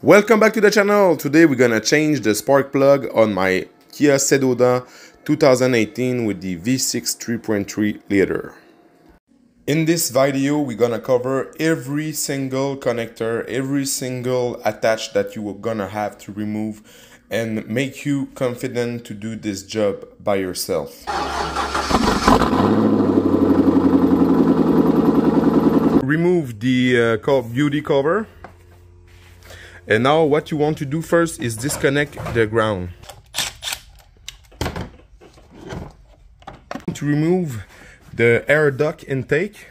Welcome back to the channel. Today we're gonna change the spark plug on my Kia Sedona 2018 with the V6 3.3 liter. In this video we're gonna cover every single connector, every single attach that you are gonna have to remove and make you confident to do this job by yourself. Remove the beauty cover. And now what you want to do first is disconnect the ground. To remove the air duct intake.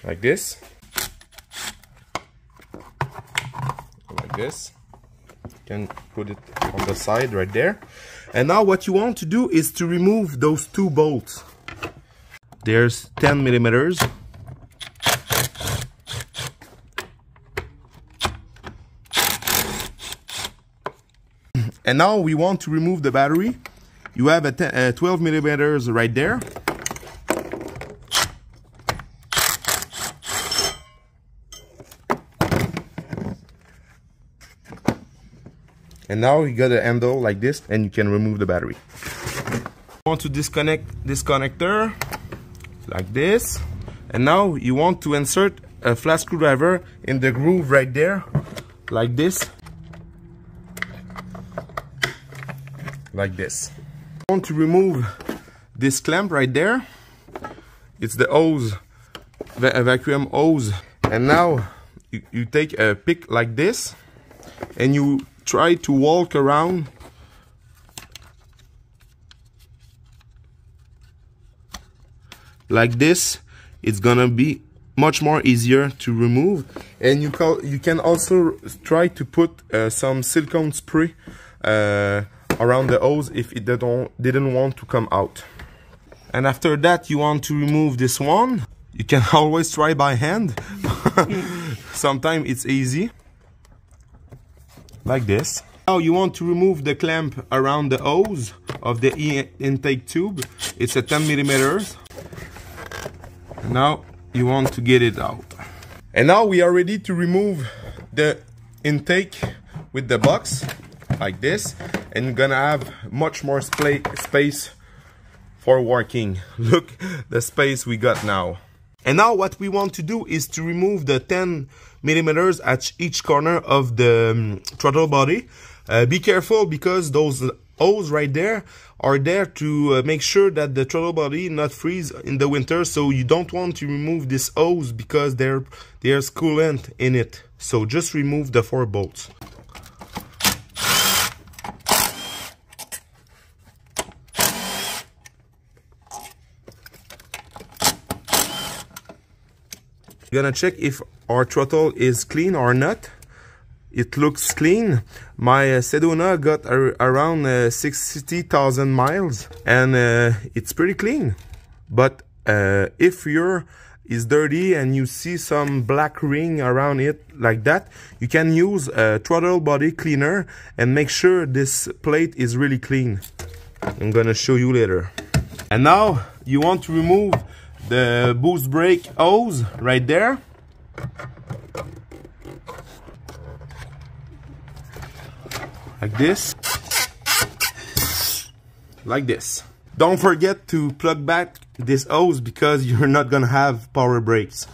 Like this. Like this. You can put it on the side right there. And now what you want to do is to remove those two bolts. There's 10 millimeters. And now we want to remove the battery. You have a 12 millimeters right there. And now you got a handle like this and you can remove the battery. You want to disconnect this connector like this, and now you want to insert a flat screwdriver in the groove right there, like this, like this. You want to remove this clamp right there. It's the hose, the vacuum hose, and now you take a pick like this, and you try to walk around like this. It's gonna be much more easier to remove, and you can also try to put some silicone spray around the hose if it didn't want to come out. And after that you want to remove this one. You can always try by hand. Sometimes it's easy like this. Now you want to remove the clamp around the hose of the intake tube. It's a 10 millimeters. Now you want to get it out. And now we are ready to remove the intake with the box like this, and you're gonna have much more space for working. Look the space we got now. And now what we want to do is to remove the 10 millimeters at each corner of the throttle body. Be careful because those hose right there are there to make sure that the throttle body not freeze in the winter, so you don't want to remove this hose because there's coolant in it. So just remove the 4 bolts. We're gonna check if our throttle is clean or not. It looks clean. My Sedona got around 60,000 miles, and it's pretty clean. But if your is dirty and you see some black ring around it like that, you can use a throttle body cleaner and make sure this plate is really clean. I'm gonna show you later. And now you want to remove the boost brake hose right there. Like this. Like this. Don't forget to plug back this hose because you're not gonna have power brakes.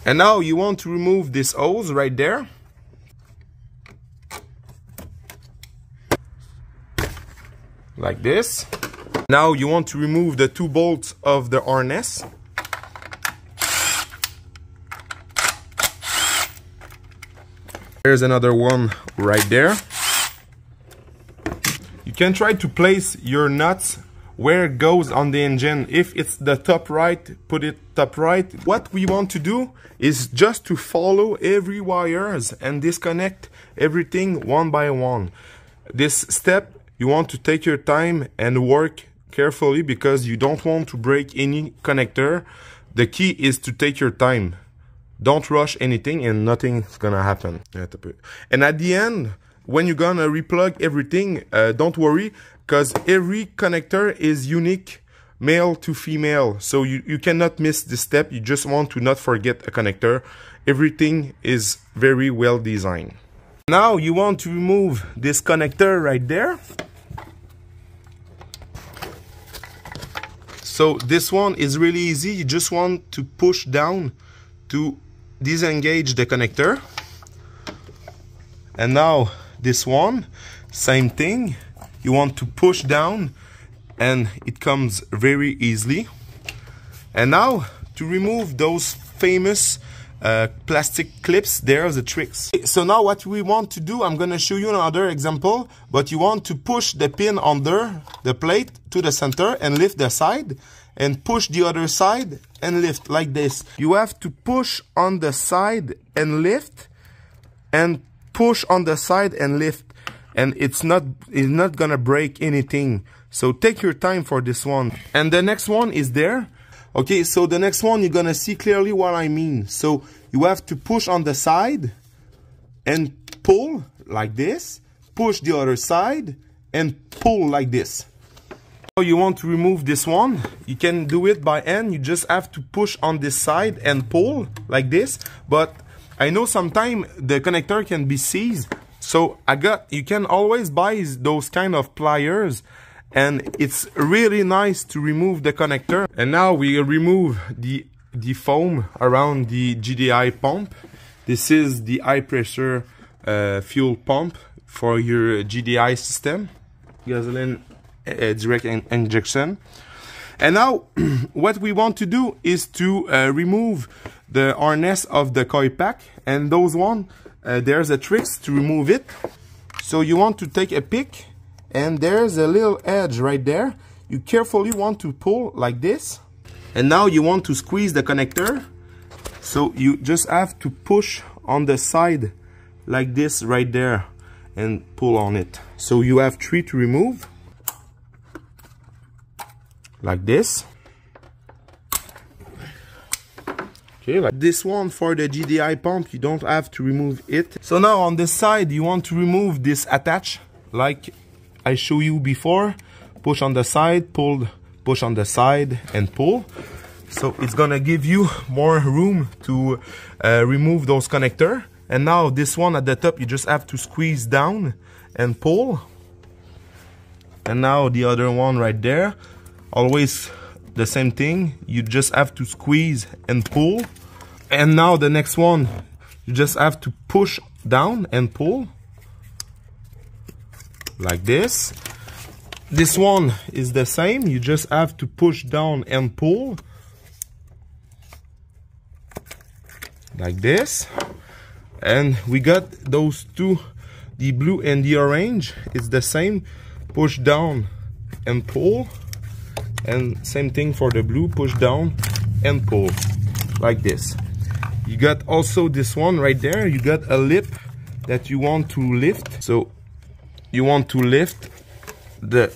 And now you want to remove this hose right there. Like this. Now you want to remove the 2 bolts of the harness. There's another one right there. You can try to place your nuts where it goes on the engine. If it's the top right, put it top right. What we want to do is just to follow every wires and disconnect everything one by one. This step, you want to take your time and work carefully because you don't want to break any connector. The key is to take your time. Don't rush anything and nothing's gonna happen. And at the end, when you're gonna replug everything, don't worry, because every connector is unique male to female. So you cannot miss this step. You just want to not forget a connector. Everything is very well designed. Now you want to remove this connector right there. So this one is really easy. You just want to push down to disengage the connector. And now this one, same thing. You want to push down and it comes very easily. And now to remove those famous plastic clips, there are the tricks. So now what we want to do, I'm going to show you another example, but you want to push the pin under the plate to the center and lift the side, and push the other side and lift like this. You have to push on the side and lift, and push on the side and lift, and it's not gonna break anything. So take your time for this one. And the next one is there. Okay, so the next one, you're gonna see clearly what I mean. So you have to push on the side and pull like this, push the other side and pull like this. So you want to remove this one, you can do it by hand. You just have to push on this side and pull like this. But I know sometimes the connector can be seized, so you can always buy those kind of pliers, and it's really nice to remove the connector. And now we remove the foam around the GDI pump. This is the high pressure fuel pump for your GDI system, gasoline direct injection. And now what we want to do is to remove the harness of the coil pack, and those one there's a tricks to remove it. So you want to take a pick, and there's a little edge right there. You carefully want to pull like this, and now you want to squeeze the connector. So you just have to push on the side like this right there and pull on it. So you have 3 to remove like this. Okay, like this one for the GDI pump, you don't have to remove it. So now on this side, you want to remove this attach like I showed you before. Push on the side, pull, push on the side and pull. So it's gonna give you more room to remove those connectors. And now this one at the top, you just have to squeeze down and pull. And now the other one right there, always the same thing. You just have to squeeze and pull. And now the next one, you just have to push down and pull like this. This one is the same. You just have to push down and pull like this. And we got those two, the blue and the orange. It's the same. Push down and pull. And same thing for the blue, push down and pull like this. You got also this one right there. You got a lip that you want to lift. So you want to lift the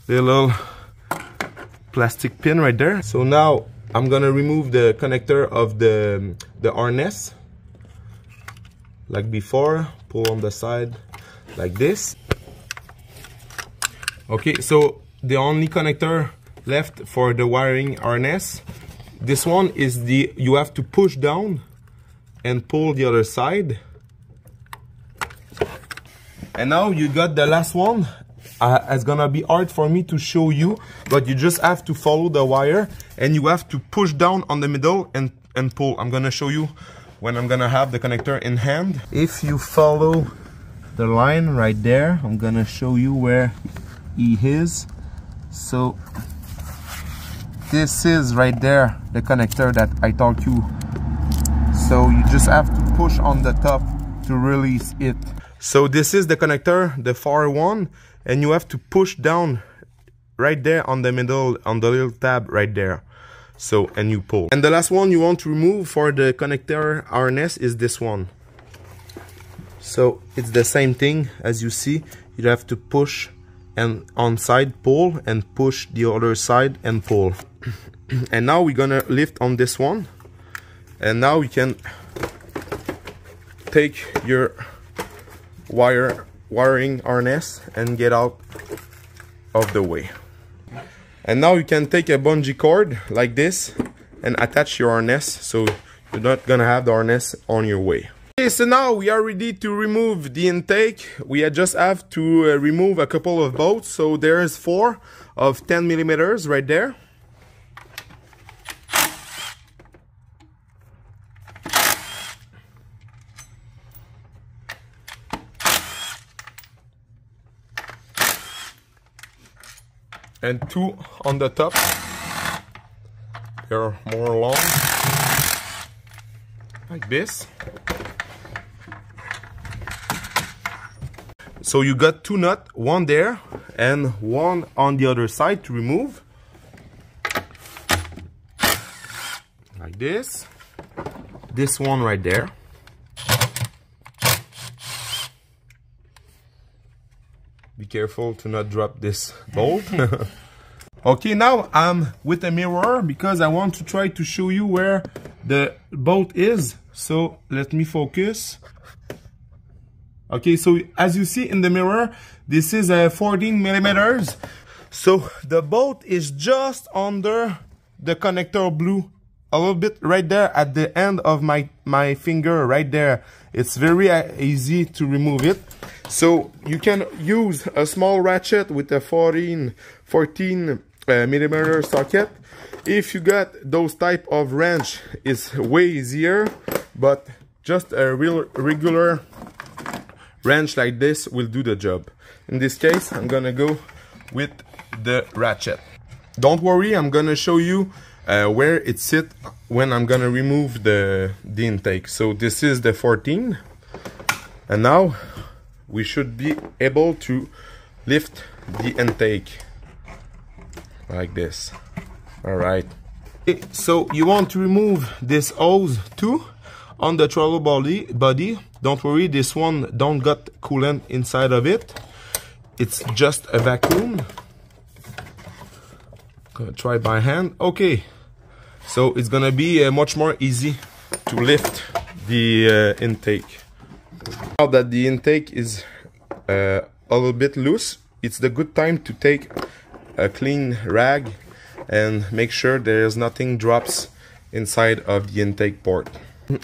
little plastic pin right there. So now I'm gonna remove the connector of the harness like before. Pull on the side like this. Okay, so the only connector left for the wiring harness, this one is the, you have to push down and pull the other side. And now you got the last one. It's gonna be hard for me to show you, but you just have to follow the wire and you have to push down on the middle and pull. I'm gonna show you when I'm gonna have the connector in hand. If you follow the line right there, I'm gonna show you where he is. So this is right there, the connector that I told you. So you just have to push on the top to release it. So this is the connector, the far one, and you have to push down right there on the middle, on the little tab right there. So, and you pull. And the last one you want to remove for the connector harness is this one. So it's the same thing as you see. You have to push and on side pull and push the other side and pull. And now we're gonna lift on this one, and now you can take your wiring harness and get out of the way. And now you can take a bungee cord like this and attach your harness, so you're not gonna have the harness on your way. Okay, so now we are ready to remove the intake. We just have to remove a couple of bolts. So there's 4 of 10 millimeters right there. And 2 on the top. They're more long, like this. So you got 2 nuts, 1 there and 1 on the other side to remove. Like this. This one right there. Be careful to not drop this bolt. Okay, now I'm with a mirror because I want to try to show you where the bolt is. So let me focus. Okay, so as you see in the mirror, this is a 14 millimeters. So the bolt is just under the connector blue, a little bit right there at the end of my finger right there. It's very easy to remove it. So you can use a small ratchet with a 14 millimeter socket. If you got those type of wrench, it's way easier, but just a regular wrench like this will do the job. In this case, I'm gonna go with the ratchet. Don't worry, I'm gonna show you where it sits when I'm gonna remove the intake. So this is the 14, and now we should be able to lift the intake like this. All right. Okay, so you want to remove this hose too on the throttle body. Don't worry, this one don't got coolant inside of it. It's just a vacuum. Gonna try by hand. Okay, so it's gonna be much more easy to lift the intake. Now that the intake is a little bit loose, it's the good time to take a clean rag and make sure there's nothing drops inside of the intake port.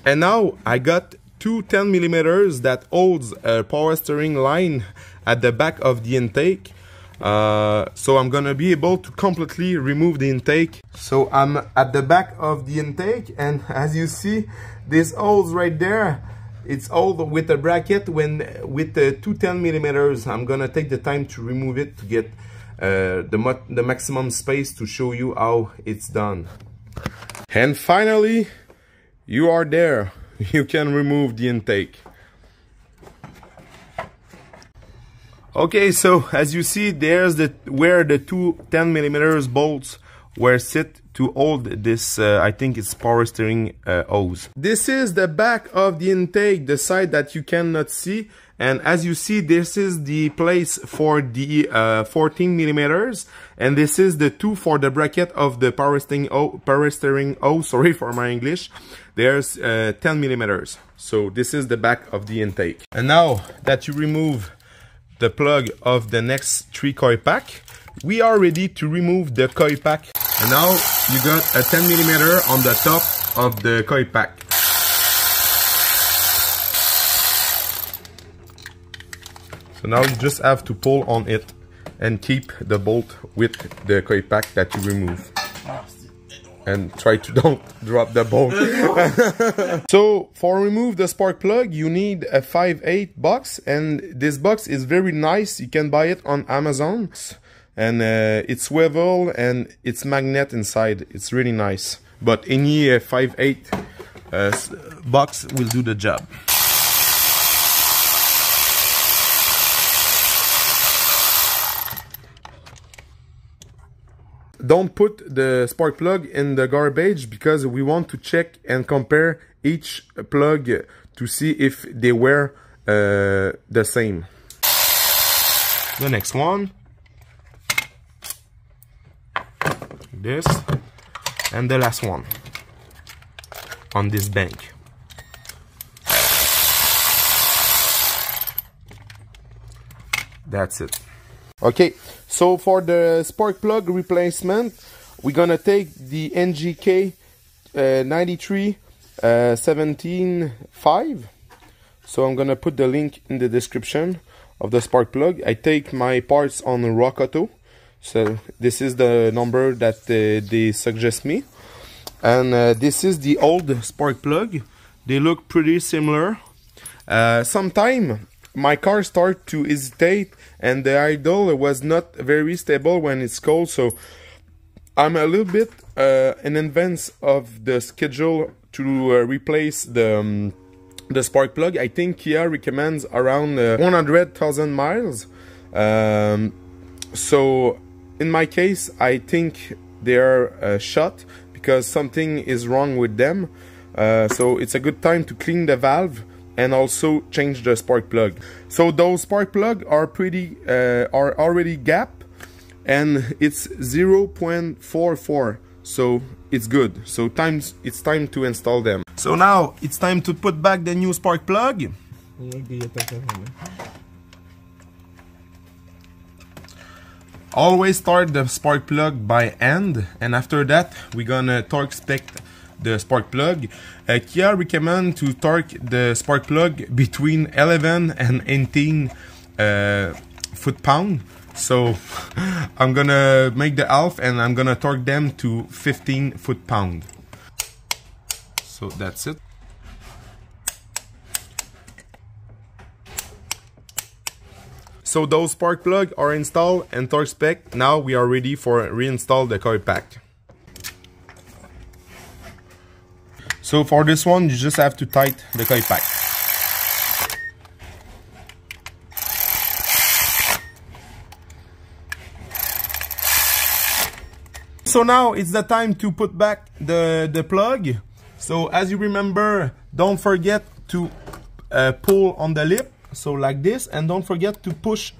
And now I got 2 10 millimeters that holds a power steering line at the back of the intake. So I'm gonna be able to completely remove the intake. So I'm at the back of the intake, and as you see, this holes right there, it's all with a bracket. With the 2 10 millimeters, I'm gonna take the time to remove it to get the maximum space to show you how it's done. And finally, you are there. You can remove the intake. Okay, so as you see, there's where the 2 10 millimeters bolts were set to hold this, I think it's power steering hose. This is the back of the intake, the side that you cannot see. And as you see, this is the place for the 14 millimeters, and this is the 2 for the bracket of the power steering hose. Sorry for my English. There's 10 millimeters. So this is the back of the intake. And now that you remove the plug of the next 3 coil pack, we are ready to remove the coil pack. And now you got a 10 millimeter on the top of the coil pack. So now you just have to pull on it and keep the bolt with the coil pack that you remove. And try to don't drop the bolt. So for remove the spark plug, you need a 5/8 box, and this box is very nice. You can buy it on Amazon, and it's swivel and it's magnet inside. It's really nice. But any 5/8 box will do the job. Don't put the spark plug in the garbage, because we want to check and compare each plug to see if they were the same. The next one. This. And the last one. On this bank. That's it. Okay, so for the spark plug replacement, we're gonna take the NGK 93 17.5. So I'm gonna put the link in the description of the spark plug. I take my parts on Rock Auto, so this is the number that they suggest me. And this is the old spark plug. They look pretty similar. Sometime my car start to hesitate and the idle was not very stable when it's cold, so I'm a little bit in advance of the schedule to replace the spark plug. I think Kia recommends around 100,000 miles. So in my case, I think they are shot because something is wrong with them. So it's a good time to clean the valve and also change the spark plug. So those spark plug are are already gap, and it's 0.44, so it's good. So it's time to install them. So now it's time to put back the new spark plug. Always start the spark plug by hand, and after that we're gonna torque spec the spark plug. Kia recommend to torque the spark plug between 11 and 18 foot-pound. So I'm gonna make the half and I'm gonna torque them to 15 foot-pound. So that's it. So those spark plugs are installed and torque spec. Now we are ready for reinstall the coil pack. So for this one, you just have to tighten the coil pack. So now it's the time to put back the plug. So as you remember, don't forget to pull on the lip, so like this, and don't forget to push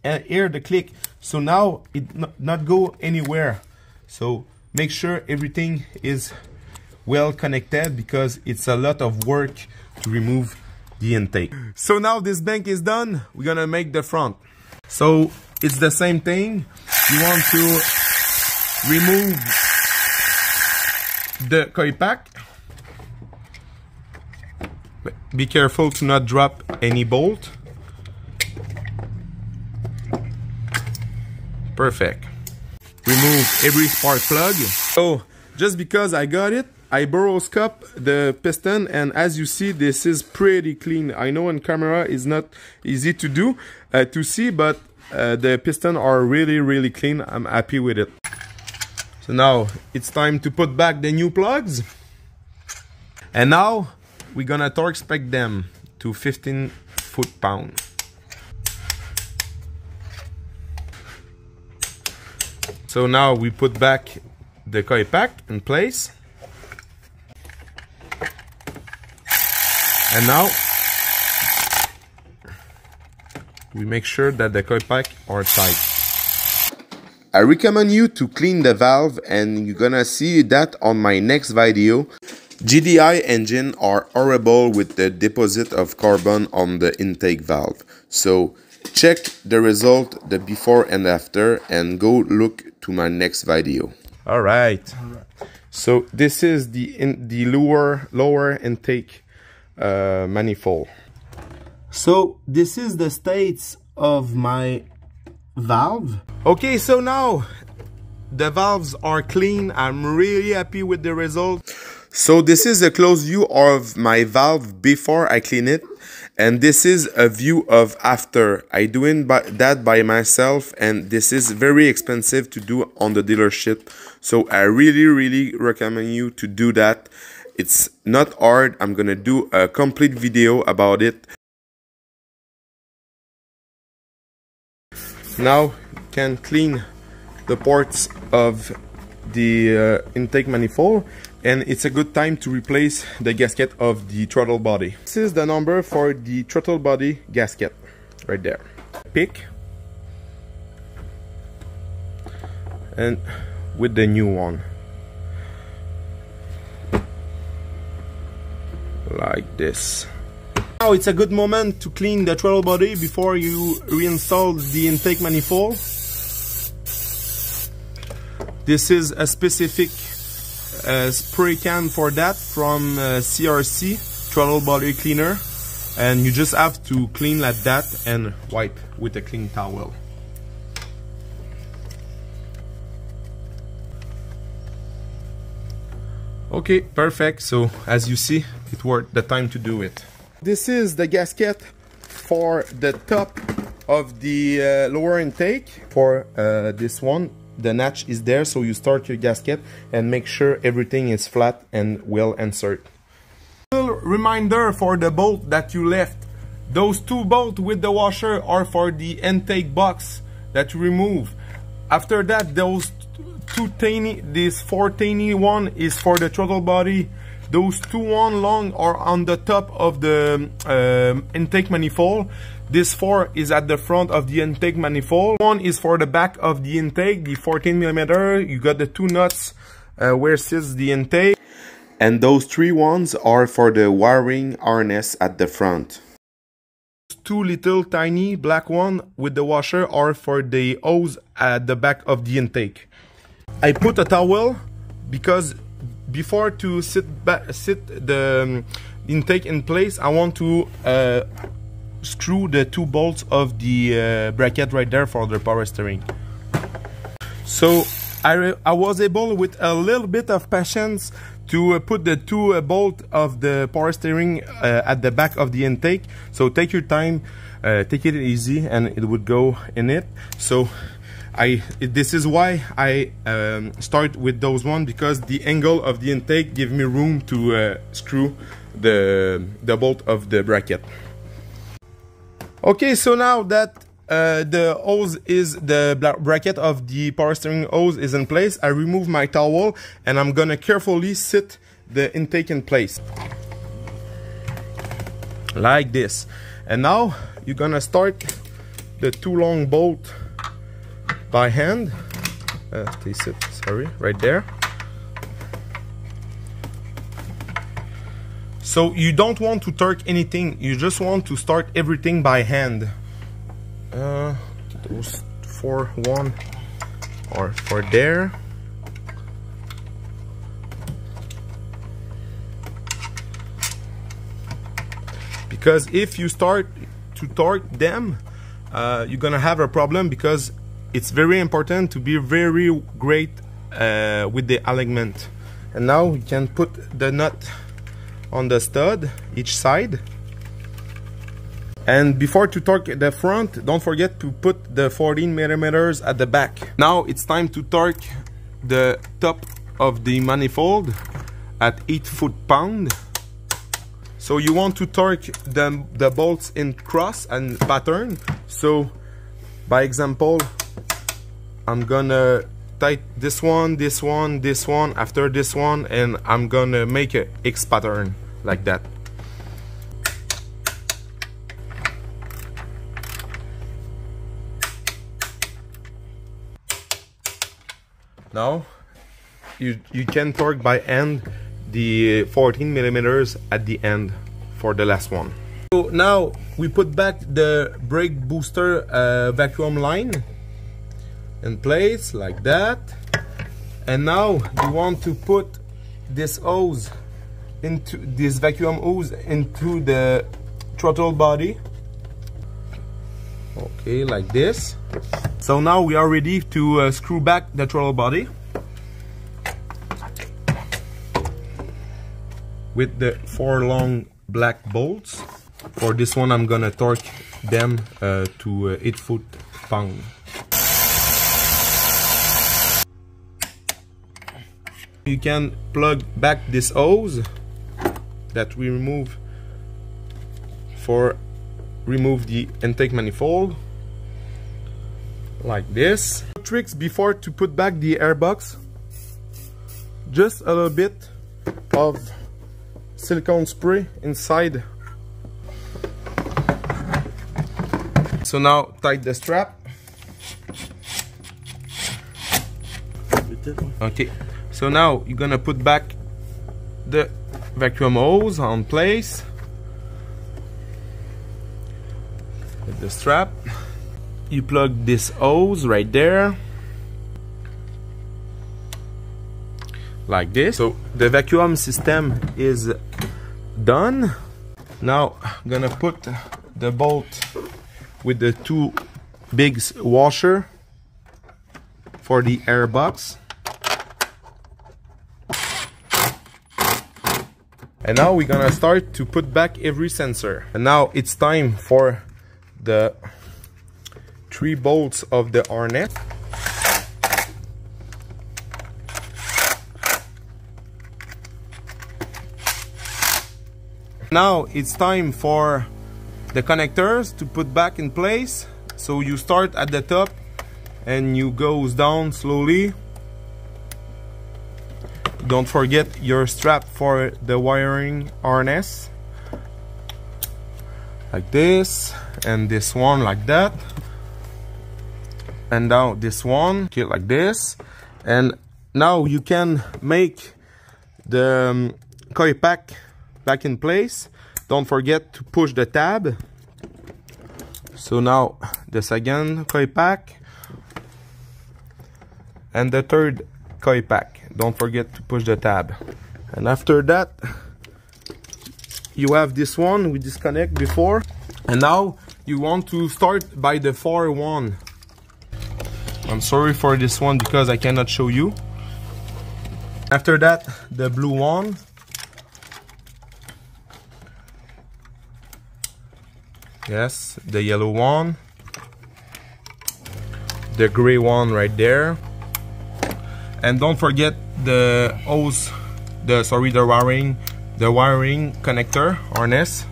and hear the click. So now it not go anywhere. So make sure everything is well connected, because it's a lot of work to remove the intake. So now this bank is done, we're gonna make the front. So it's the same thing. You want to remove the coil pack. Be careful to not drop any bolt. Perfect. Remove every spark plug. So just because I got it, I boroscope the piston, and as you see, this is pretty clean. I know on camera is not easy to do, to see, but the piston are really clean. I'm happy with it. So now it's time to put back the new plugs, and now we're gonna torque spec them to 15 foot-pound. So now we put back the coil pack in place. And now we make sure that the coil pack are tight. I recommend you to clean the valve, and you're gonna see that on my next video. GDI engine are horrible with the deposit of carbon on the intake valve. So check the result, the before and after, and go look to my next video. All right. So this is the lower intake manifold. So this is the states of my valve. Okay, so now the valves are clean. I'm really happy with the result. So this is a close view of my valve before I clean it, and this is a view of after. I doing that by myself, and this is very expensive to do on the dealership. So I really recommend you to do that. It's not hard. I'm gonna do a complete video about it. Now you can clean the ports of the intake manifold, and it's a good time to replace the gasket of the throttle body. This is the number for the throttle body gasket right there. Pick, and with the new one, like this. Now it's a good moment to clean the throttle body before you reinstall the intake manifold. This is a specific spray can for that from CRC throttle body cleaner, and you just have to clean like that and wipe with a clean towel. Okay, perfect. So as you see, it worked the time to do it. This is the gasket for the top of the lower intake. For this one, the notch is there, so you start your gasket and make sure everything is flat and well inserted. Little reminder for the bolt that you left. Those two bolts with the washer are for the intake box that you remove. After that, those this 4 tiny one is for the throttle body. Those 2 1 long are on the top of the intake manifold. This 4 is at the front of the intake manifold. 1 is for the back of the intake, the 14mm. You got the 2 nuts where sits the intake. And those 3 ones are for the wiring harness at the front. 2 little tiny black one with the washer are for the hose at the back of the intake. I put a towel because before to sit the intake in place, I want to screw the 2 bolts of the bracket right there for the power steering. So I was able with a little bit of patience to put the 2 bolts of the power steering at the back of the intake. So take your time, take it easy, and it would go in it. So this is why I start with those one, because the angle of the intake give me room to screw the bolt of the bracket. Okay, so now that the hose is the bracket of the power steering hose is in place, I remove my towel and I'm gonna carefully sit the intake in place like this. And now you're gonna start the 2 long bolt by hand. Right there. So you don't want to torque anything, you just want to start everything by hand. Those 4 1 are for there. Because if you start to torque them, you're gonna have a problem, because it's very important to be very great with the alignment. And now you can put the nut on the stud each side. And before to torque the front, don't forget to put the 14mm at the back. Now it's time to torque the top of the manifold at 8 foot-pound. So you want to torque the bolts in cross and pattern. So by example, I'm gonna tight this one, this one, this one, after this one, and I'm gonna make a X pattern like that. Now you can torque by hand the 14mm at the end for the last one. So now we put back the brake booster vacuum line in place like that, and now you want to put this hose into this vacuum hose into the throttle body. Okay, like this. So now we are ready to screw back the throttle body with the 4 long black bolts. For this one, I'm gonna torque them to 8 foot-pound. You can plug back this hose that we remove the intake manifold like this. Tricks before to put back the airbox: just a little bit of silicone spray inside. So now tight the strap. Okay, so now you're gonna put back the vacuum hose on place. the strap. You plug this hose right there, like this. So the vacuum system is done. Now I'm gonna put the bolt with the two big washer for the air box. And now we're gonna start to put back every sensor. And now it's time for the 3 bolts of the harness. Now it's time for the connectors to put back in place. So you start at the top and you goes down slowly. Don't forget your strap for the wiring harness, like this, and this one like that, and now this one, okay, like this. And now you can make the coil pack back in place. Don't forget to push the tab. So now the second coil pack and the third coil pack. Don't forget to push the tab. And after that, you have this one we disconnect before. And now you want to start by the far one. I'm sorry for this one because I cannot show you. After that, the blue one. Yes, the yellow one. The gray one right there. And don't forget the hose, the wiring connector harness,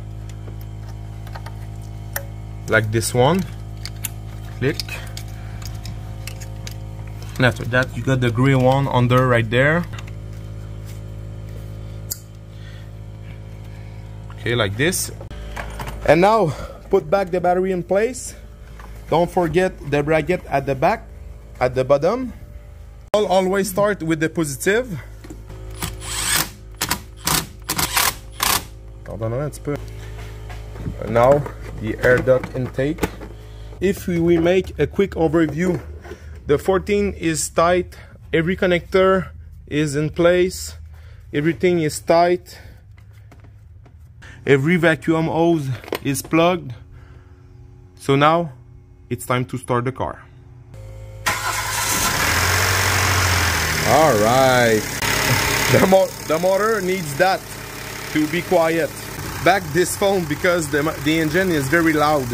like this one. Click. And after that, you got the gray one under right there. Okay, like this. And now put back the battery in place. Don't forget the bracket at the back, at the bottom. I'll always start with the positive. Now the air duct intake. If we make a quick overview, the 14 is tight, every connector is in place, everything is tight, every vacuum hose is plugged. So now it's time to start the car. All right, the motor needs that to be quiet. Back this phone because the engine is very loud.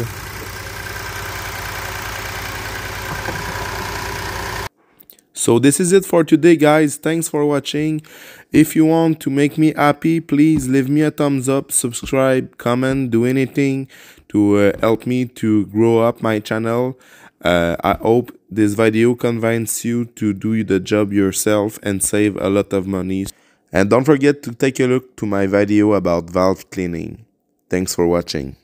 So this is it for today, guys. Thanks for watching. If you want to make me happy, please leave me a thumbs up, subscribe, comment, do anything to help me to grow up my channel. I hope this video convinces you to do the job yourself and save a lot of money. And don't forget to take a look to my video about valve cleaning. Thanks for watching.